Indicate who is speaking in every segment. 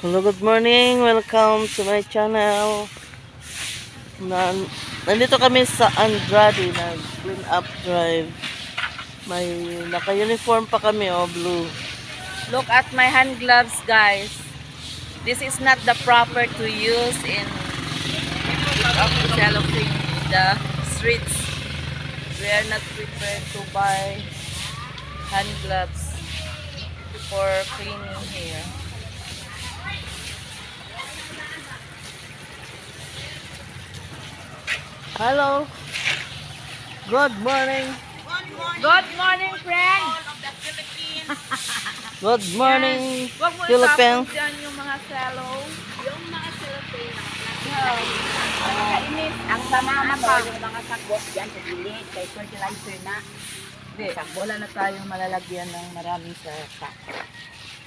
Speaker 1: Hello, good morning. Welcome to my channel. Nandito kami sa Andrade, nag-clean up drive. May naka-uniform pa kami, blue.
Speaker 2: Look at my hand gloves, guys. This is not the proper to use in cellophane in the streets. We are not prepared to buy hand gloves for cleaning here.
Speaker 1: Hello. Good morning.
Speaker 2: Good morning, friend!
Speaker 1: Good morning,
Speaker 2: Huwag mo
Speaker 1: Philippines.
Speaker 2: itapon dyan yung mga cello. Yung mga cellophane.
Speaker 3: Ang banana pa, yung mga sakbok dyan sa gilid, kay fertilizer na.
Speaker 2: Hindi, wala na tayong malalagyan ng maraming sa sack.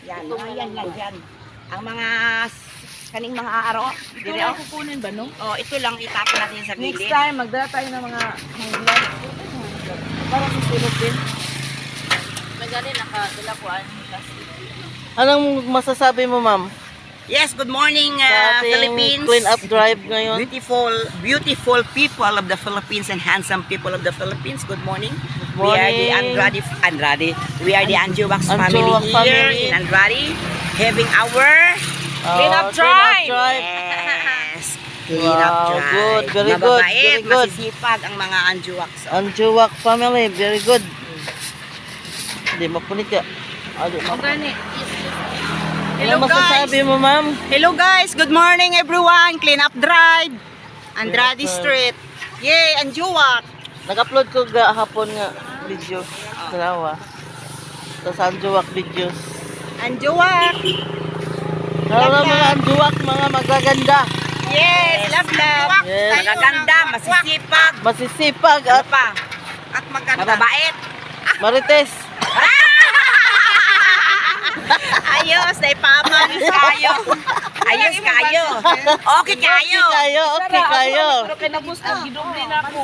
Speaker 3: Yan, mga yan lang dyan. Ang mga kaning mga araw.
Speaker 2: Ito lang kukunin ba, no?
Speaker 3: Oh, ito lang itapon natin sa
Speaker 2: Next
Speaker 3: gilid.
Speaker 2: time, magdala tayo ng mga hand gloves. Para sa Philippines. Magaling nakadala ko ang plastic.
Speaker 1: Anong masasabi mo, ma'am?
Speaker 3: Yes, good morning
Speaker 1: Sa ating
Speaker 3: Philippines.
Speaker 1: clean up drive ngayon.
Speaker 3: Beautiful people of the Philippines and handsome people of the Philippines. Good morning.
Speaker 1: Good
Speaker 3: We are the
Speaker 1: morning.
Speaker 3: Andrade. We are the Anjuwax family
Speaker 1: Anjuwax
Speaker 3: here
Speaker 1: family.
Speaker 3: in Andrade, having our
Speaker 2: Clean up
Speaker 1: Clean
Speaker 2: drive.
Speaker 3: yes, clean
Speaker 1: Wow,
Speaker 3: up drive.
Speaker 1: good, very good,
Speaker 3: Mababait,
Speaker 1: very good.
Speaker 3: masisipag ang mga Anjuwax.
Speaker 1: Anjuwax family, very good. Hindi mapunit ka.
Speaker 2: Organic.
Speaker 1: Ano masasabi mo, ma'am?
Speaker 3: Hello guys, good morning everyone. Clean up drive. Andrade
Speaker 1: Yes, sir.
Speaker 3: Street. Yay, Anjuwax.
Speaker 1: Nag-upload ko hapon nga video. Dalawa. Sa Anjuwax videos.
Speaker 3: Anjuwax.
Speaker 1: Hello mga Anjuwax, mga magaganda.
Speaker 3: Yes, love.
Speaker 1: Yes.
Speaker 3: Magaganda, masisipag.
Speaker 1: Masisipag
Speaker 3: Ano
Speaker 1: at
Speaker 3: pa? At maganda. Mababait.
Speaker 1: marites.
Speaker 3: Ayos, naipaman kayo. Ayos kayo. Okay kayo.
Speaker 1: Okay kayo.
Speaker 2: Pero kinabus na, gidoble na ako.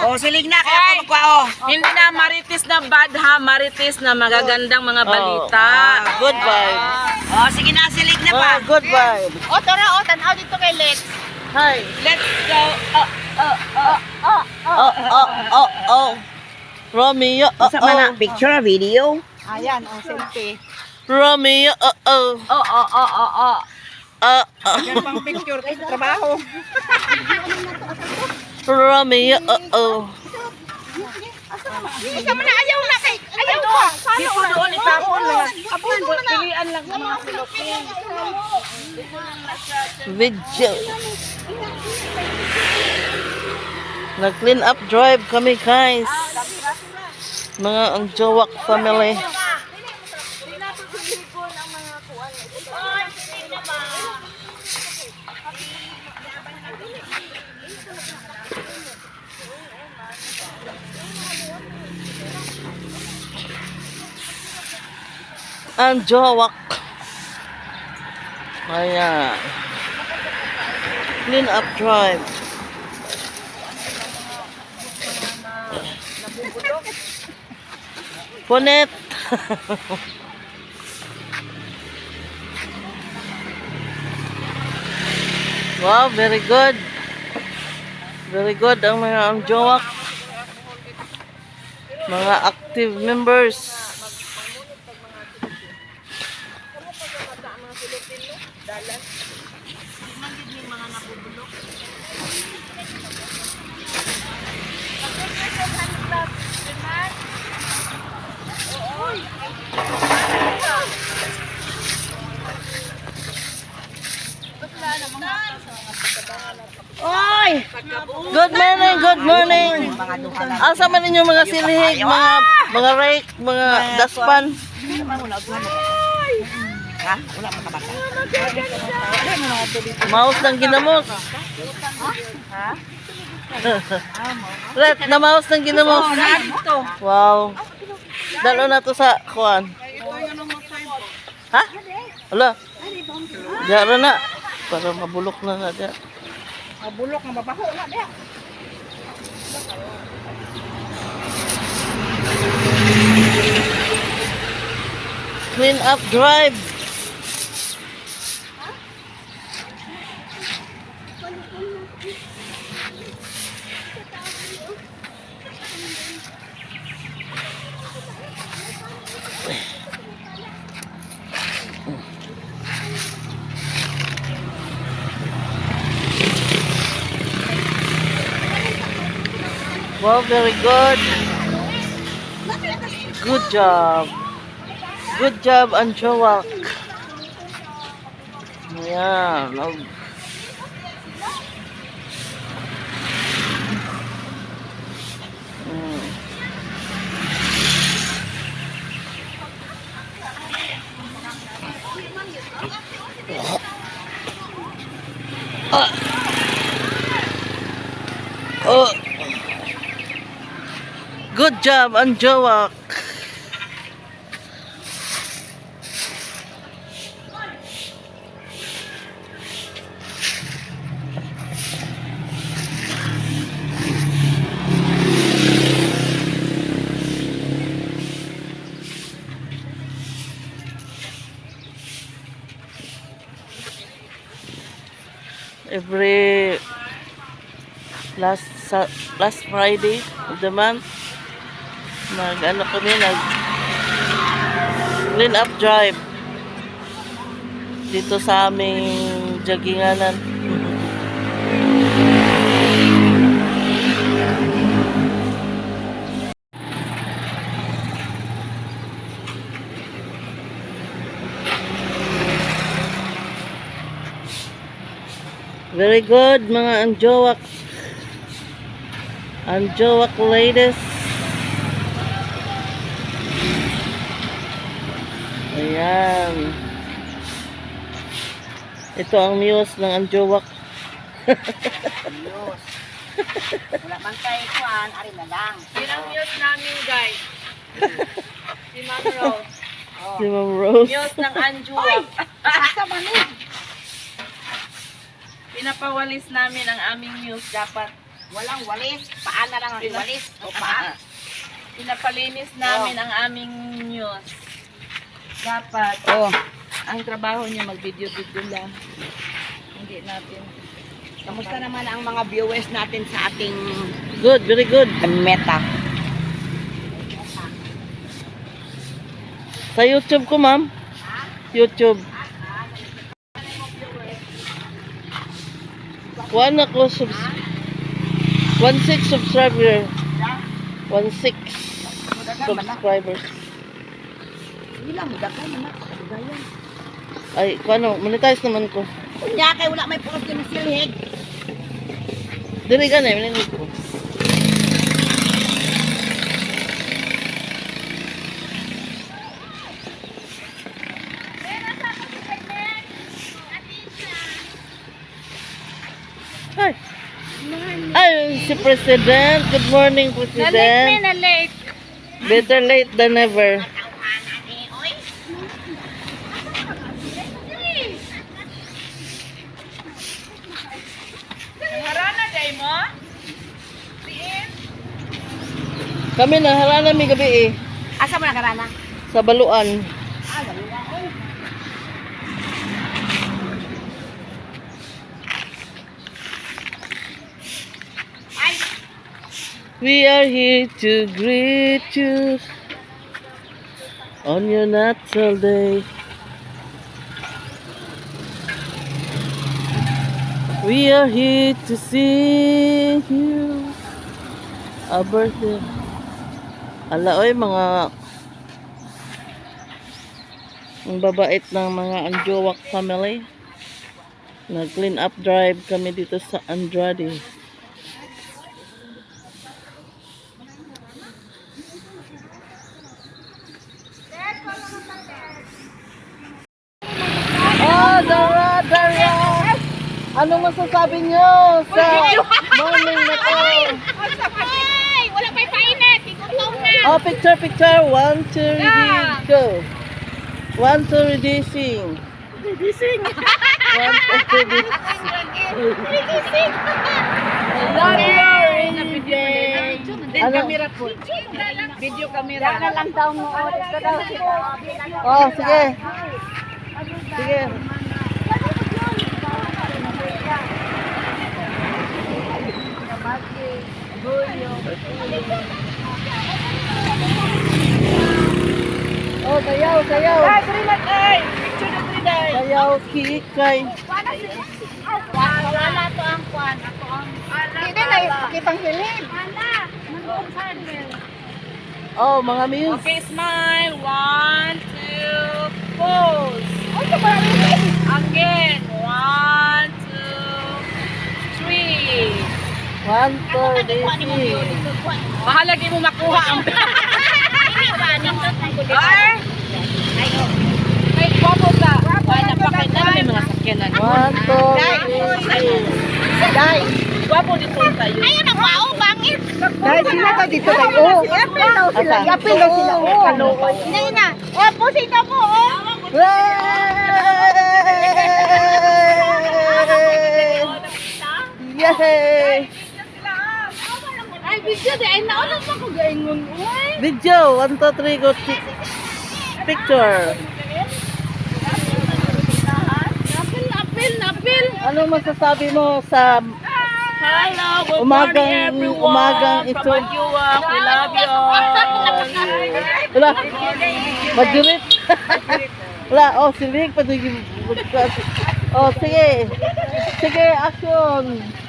Speaker 3: Oh, silig na kaya ako magkwao.
Speaker 2: Hindi na marites na bad ha, marites na magagandang mga balita.
Speaker 1: Good vibe.
Speaker 3: Oh, sige na, silig na pa.
Speaker 1: Good vibe.
Speaker 3: O, tara, o, tanaw dito kay Lex.
Speaker 1: Hi.
Speaker 2: Let's go.
Speaker 1: Oh. Romeo,
Speaker 3: Picture, video? Ayan, o, selfie.
Speaker 1: Romeo,
Speaker 3: Yan pang picture kasi trabaho.
Speaker 1: Romeo,
Speaker 3: Ikaw mo na, ayaw na kay. Ayaw pa.
Speaker 2: Dito doon itapon lang. Pilian lang sa mga Philippines.
Speaker 1: Video. Nag-clean up drive kami, guys. Mga Anjuwax family. Anjuwax. Ayan. Clean up drive. Punit. Wow, very good. Very good ang mga Anjuwax. Mga active members.
Speaker 3: Oy!
Speaker 1: Good morning, good morning. Asa man ninyo mga silihig, mga rake, mga daspan.
Speaker 3: Ha? Wala pa kabata.
Speaker 1: Maus ng ginamos. Red, na maus ng ginamos. Wow. Dalo na to sa kuan. Ha? Wala. Diara na. Para mabulok na nga diya.
Speaker 3: Mabulok na mabaho na diya.
Speaker 1: Clean up drive. Wow, very good. Good job. Good job, Anjowak. Ayan. Mm. Oh. Good job, Anjowak. Every last Friday of the month, nag clean up drive dito sa aming jogginganan. Very good mga Anjowak. Anjowak ladies. Ayan. Ito ang muse ng Anjowak.
Speaker 3: Diyos. Wala man tayo kuhan, ari na lang.
Speaker 2: Yun ang muse namin, guys. Si Ma'am Rose.
Speaker 1: Si Ma'am Rose.
Speaker 2: Muse ng Anjowak.
Speaker 3: Saka manig.
Speaker 2: Pinapawalis namin ang aming muse dapat.
Speaker 3: Walang walis. Paan na lang ang walis. O paan.
Speaker 2: Pinapalinis namin ang aming muse. Dapat.
Speaker 3: Oh.
Speaker 2: Ang trabaho niya mag-video-video lang. Hindi natin.
Speaker 3: Kamusta naman ang mga viewers natin sa ating
Speaker 1: Good, very good.
Speaker 3: meta?
Speaker 1: Sa YouTube ko, ma'am. YouTube. One ako 16 subscriber. 16 subscribers.
Speaker 3: Hindi lang, mudakay naman. Kagayan.
Speaker 1: Ay, ano, monetize naman ko.
Speaker 3: Kunya kay wala may post na silhig.
Speaker 1: Dili ka na, minigit ko. Ay. Ay, si President. Good morning, President.
Speaker 2: Na late.
Speaker 1: Better late than never.
Speaker 2: Harana day mo? Siin?
Speaker 1: Kami na, harana mi gabi eh.
Speaker 3: Asa mo nakarana?
Speaker 1: Sa Baluan.
Speaker 3: Ah, dali na.
Speaker 1: We are here to greet you on your natural day. We are here to sing you a birthday. Ala, oy, mga ang babait ng mga Anjowak family. Nag-clean up drive kami dito sa Andrade. Dara! Anong masasabi niyo sa morning na to?
Speaker 3: Ay, wala pa'y painit. Igutom na.
Speaker 1: Oh, picture. 1, 2, ready, go. 1, 2, ready, sing. 1, 2, ready, sing.
Speaker 2: Love you in the video.
Speaker 3: Din
Speaker 1: Ano?
Speaker 3: camera po. Video camera. Yan na lang daw mo. Ito daw sila.
Speaker 1: Oh, sige. Sige. Oh, sayaw, sayaw.
Speaker 3: Ay, Trimat, ay! Picture na Triday.
Speaker 1: Sayaw, kikay.
Speaker 3: Wala to ang kwan. Ako ang... Hindi na, kitang hiling.
Speaker 1: Oh, mga muse.
Speaker 2: Okay, smile. 1, 2, pose. Again. 1, 2, 3.
Speaker 1: 1, 2, 3.
Speaker 2: Bahala di mo makuha ang Ay! May guwapo ka. Ay, napakita may mga sakyanan.
Speaker 1: 1, 2, 3.
Speaker 3: Day.
Speaker 2: Guwapo dito tayo.
Speaker 3: Ayun ang wow, bangit. Dahil sila ka dito tayo. Oh, yapil daw sila. Yapil daw sila. Oh, kalokoy. Ina. Oh, pusita mo. Oh.
Speaker 1: Yay!
Speaker 3: Ay, video de. Ay, naulan mo ko gaingon. Uy.
Speaker 1: Video, 1, 2, 3, go picture.
Speaker 3: Napil.
Speaker 1: Anong masasabi mo sa
Speaker 2: Hello, good
Speaker 1: Umagang-
Speaker 2: morning everyone.
Speaker 1: umagang ito.
Speaker 2: From Agyuwang, we love you all.
Speaker 1: wala? Majurit? Wala, oh, silig pa oh, sige. Sige, action.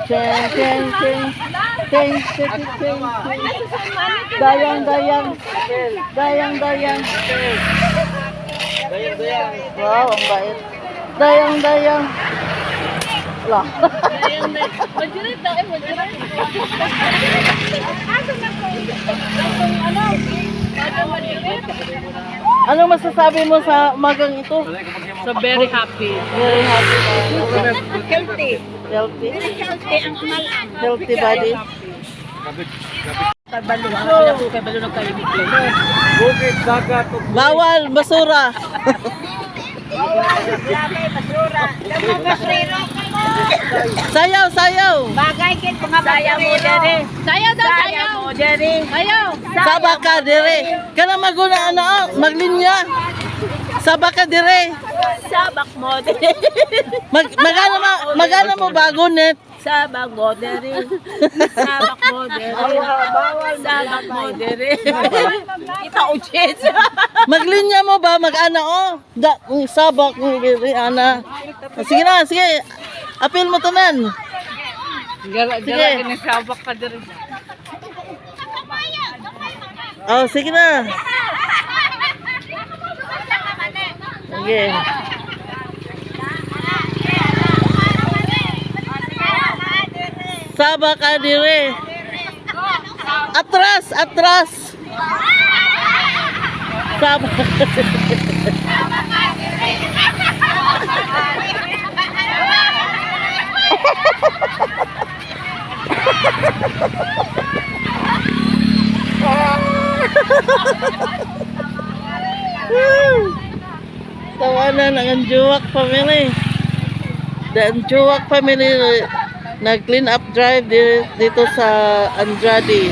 Speaker 1: Cheng, cheng, cheng. Cheng, cheng, cheng, cheng. Dayang, dayang. Dayang, dayang. Wow, ang bait. Dayang, dayang. Wala.
Speaker 2: Majurit daw, majurit.
Speaker 1: Anong masasabi mo sa umagang ito?
Speaker 2: So very happy.
Speaker 1: Very happy.
Speaker 3: Healthy.
Speaker 1: Healthy.
Speaker 3: Healthy ang kumalaan.
Speaker 1: Healthy body. Bawal, basura.
Speaker 3: Grabe, basura. Damo basura.
Speaker 1: Sayaw, sayaw.
Speaker 3: Bagay kit mga basura mo dere. Sayaw daw, sayaw. Mo dere. Sayaw.
Speaker 1: Saba ka dire. Kana maguna ano, maglinya. Saba ka dire.
Speaker 2: Sabak mo dere.
Speaker 1: Magana mo bago net.
Speaker 2: Sabak mo dere. Sabak mo dere. Sabak mo dere. Kita uches.
Speaker 1: Maglinya mo ba mag-ana oh. Sabak ni dire ana. Sige na, sige. Apil mo to men.
Speaker 2: Gara ni sabak ka dere.
Speaker 1: Oh, sige na. Sige. Saba ka dire. Atras, atras. Saba. Tawanan ang Anjuwak family. The Anjuwak family nag-clean up drive dito sa Andrade.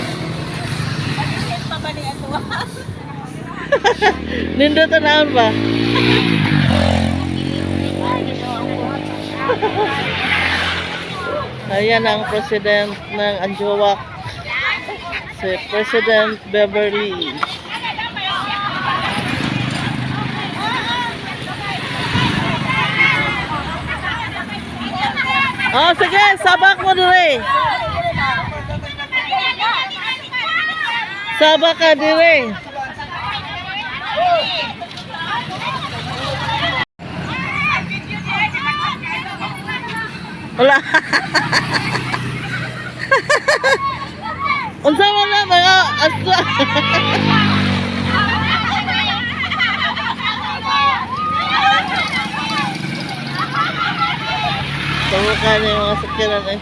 Speaker 1: Nindot na ba? Ayan ang president ng Anjuwak, si President Beverly. Oh, sige, sabak mo dire. Sabak ka dire. Wala. Unsa man na mga aswa. Tawakan niya yung mga sakyanan eh.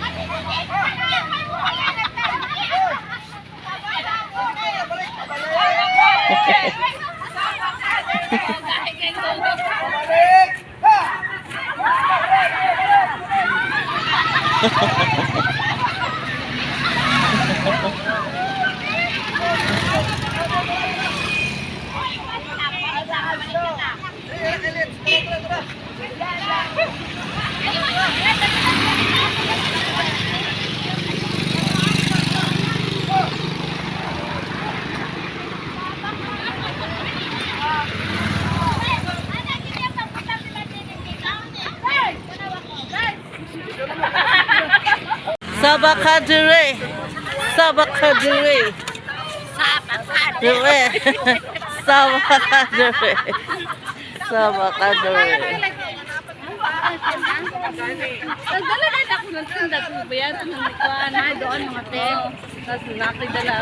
Speaker 1: Sabakadure. Sabakadure. Dure. Sabakadure. Sabakadure.
Speaker 2: Nagdala ako ng tinda kung bayan ng kuan na doon mga te. Tapos nakidala.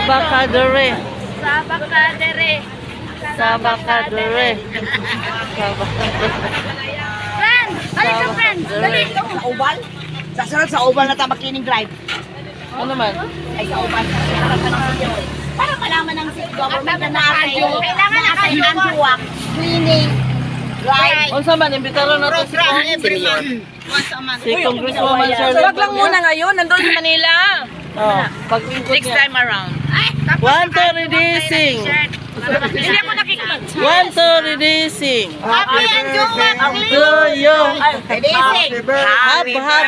Speaker 1: Sabakadure.
Speaker 2: Sabakadere.
Speaker 1: Sabakadure. Sabakadure.
Speaker 3: Friend! Halika, friend! Dali! Sa Oval? Sasunod sa Oval na tamakining drive.
Speaker 1: Ano man?
Speaker 3: Ay, sa Oval. Para malaman ng city government na na-assign. Kailangan na-assign ang duwak, cleaning, drive.
Speaker 1: Unsa man imbitaron nato si si Congresswoman Charlotte.
Speaker 2: Wag lang muna ngayon, nandun sa Manila.
Speaker 1: Oh, pag-ikot
Speaker 2: Next
Speaker 1: niya.
Speaker 2: time around.
Speaker 1: One to reducing.
Speaker 2: Hindi ako nakikita.
Speaker 1: One to reducing.
Speaker 3: Happy and duwak,
Speaker 1: To you.
Speaker 3: Releasing.
Speaker 1: Hab hab.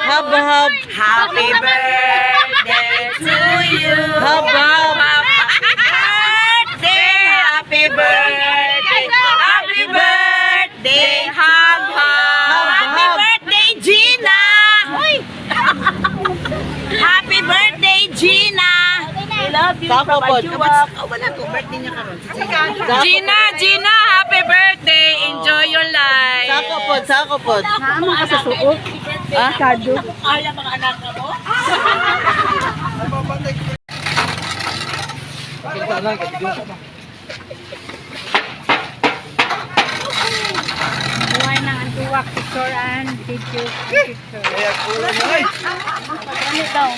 Speaker 1: Hab hab.
Speaker 3: Happy birthday to you.
Speaker 1: Hab hab.
Speaker 3: Happy birthday. Happy birthday, Ham Ham. Happy birthday, Gina. Happy birthday, Gina. I love you.
Speaker 1: Sako po.
Speaker 3: Wala ko birthday niya karon.
Speaker 2: Gina, happy birthday. Enjoy your life.
Speaker 1: Sako po, sako po.
Speaker 3: Ano ka sa suot?
Speaker 1: Ah?
Speaker 3: Kado. Ala mga anak mo. Buhay ng antuwak, picture and video picture. Ano daw?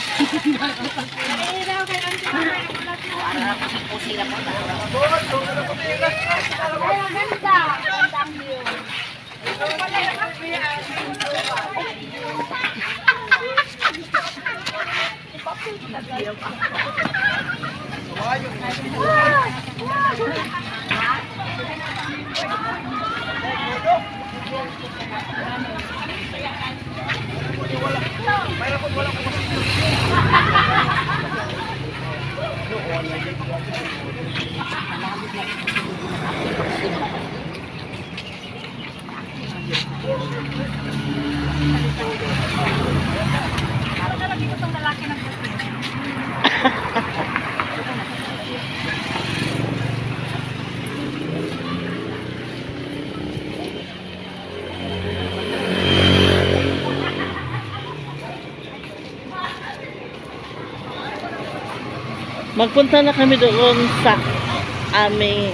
Speaker 1: Magpunta na kami doon sa aming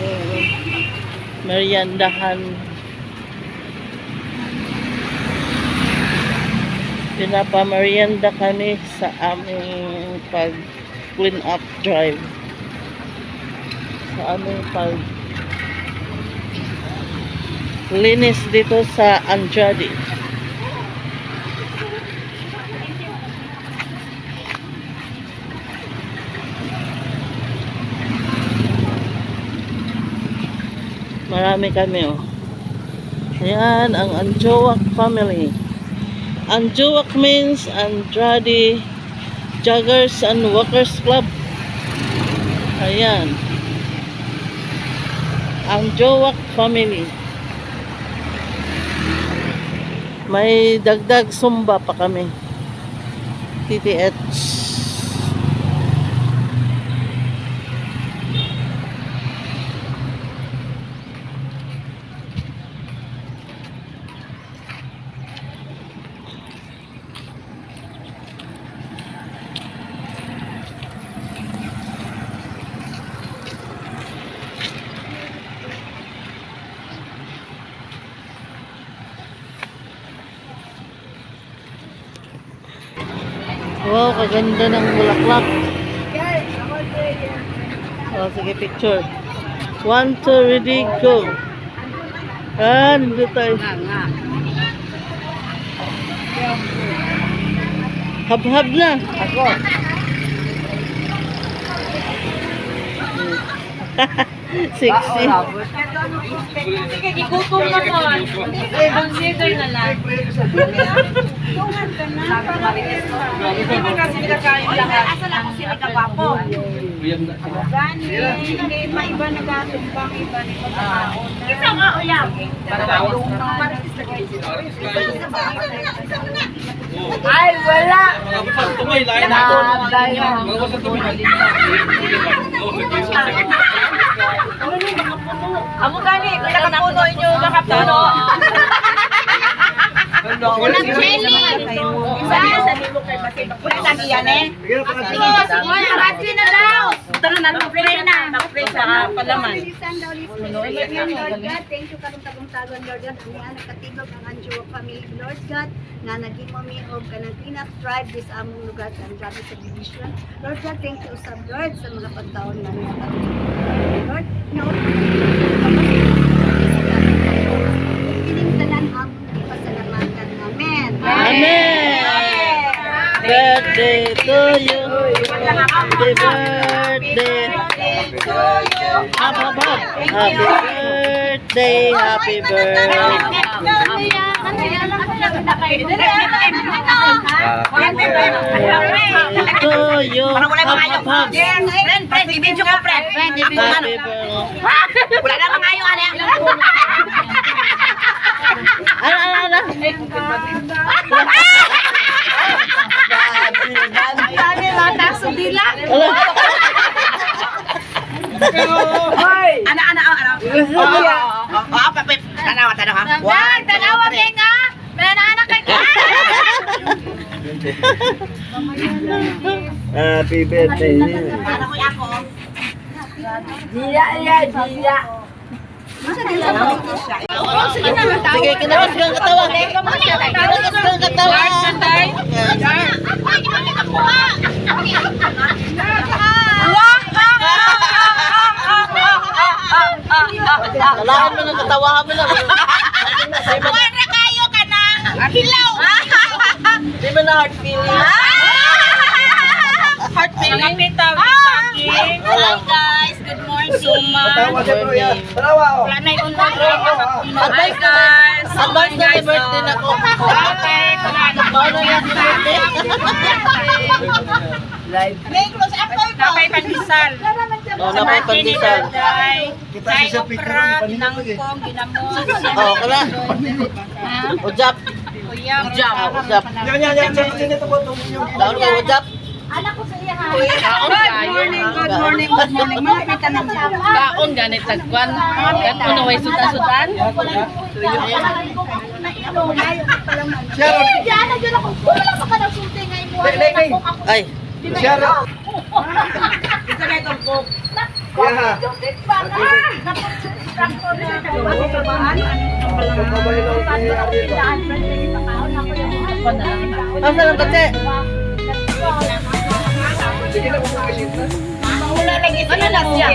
Speaker 1: meriendahan. Pinapamerienda kami sa aming pag-clean up drive. Sa aming linis dito sa Andrade. Marami kami, oh. Ayan, ang Anjowak family. Anjowak means Andrade Joggers and Walkers Club. Ayan. Anjowak family. May dagdag sumba pa kami. TTH. Wow, kaganda ng bulaklak. Oh, sige, picture. 1, 2, ready, go. Nandito tayo. Hab-hab na. Ako. Sexy.
Speaker 2: Sige, ikutom na mo. Consider na lang. Kasi nagkakain lahat.
Speaker 3: Asa lang kung sila kawapo. Gani, maiba nagatumbang, iba ni pagkakaon. Isa nga ulam. Ay, wala.
Speaker 2: Amo gani, nakapuno inyo, nakapuno.
Speaker 3: Unang jelly. Isa nilo kay Pati. Wala lagi yan eh. Sige, Pati na daw.
Speaker 2: Tara na, mag-pray na. Mag-pray sa palaman.
Speaker 3: Lord God, thank you karong tagong-tagon, Lord God. Ang yan, nakatigog ang Anjua family, Lord God, na naging mami og kanang clean-up tribe this among lugar sa Andrade subdivision. Lord God, thank you sa Lord sa mga pagtaon na Lord, no. Piningtanan ang ipasalamatan. Amen.
Speaker 1: Amen. Birthday to you. Happy birthday. Hab, hab, hab. Happy birthday. Happy birthday. To you. Hab, hab, hab.
Speaker 3: Friend, i-video ko, friend. Ako, ano?
Speaker 1: Happy birthday.
Speaker 3: Wala na mga ayaw, ano?
Speaker 1: Ano?
Speaker 3: Dami lata sa dila. Tanawa ha. Wag, tanawa nga. May anak kay ka.
Speaker 4: Happy birthday.
Speaker 3: Para ko ako.
Speaker 1: Sige, kinakas kang katawan. Kinakas kang katawan. Kailangan mo ng katawahan mo na.
Speaker 3: Wala kayo ka na. Hilaw.
Speaker 1: Di ba na heart feeling?
Speaker 2: Heart feeling. Saging.
Speaker 3: Hi guys, good morning. Wala na yung
Speaker 1: Advice na advice na happy birthday na ko. Paano yung happy birthday?
Speaker 2: Napay pandesal.
Speaker 1: Napay pandesal.
Speaker 2: Nay okra, ginangkong, ginamos.
Speaker 1: Kala. Ujap.
Speaker 2: Ujap.
Speaker 1: Ujap. Daon kayo ujap.
Speaker 3: Anak ko sa iya ha.
Speaker 2: Good morning.
Speaker 3: Mga pita na mo.
Speaker 2: Kaon ganit tagkwan. Gan mo naway sutan-sutan.
Speaker 3: Diana, dyan ako. Wala pa ka ng sulti ngayon mo.
Speaker 1: Ay. Asa lang kasi?
Speaker 3: Ano lang siya?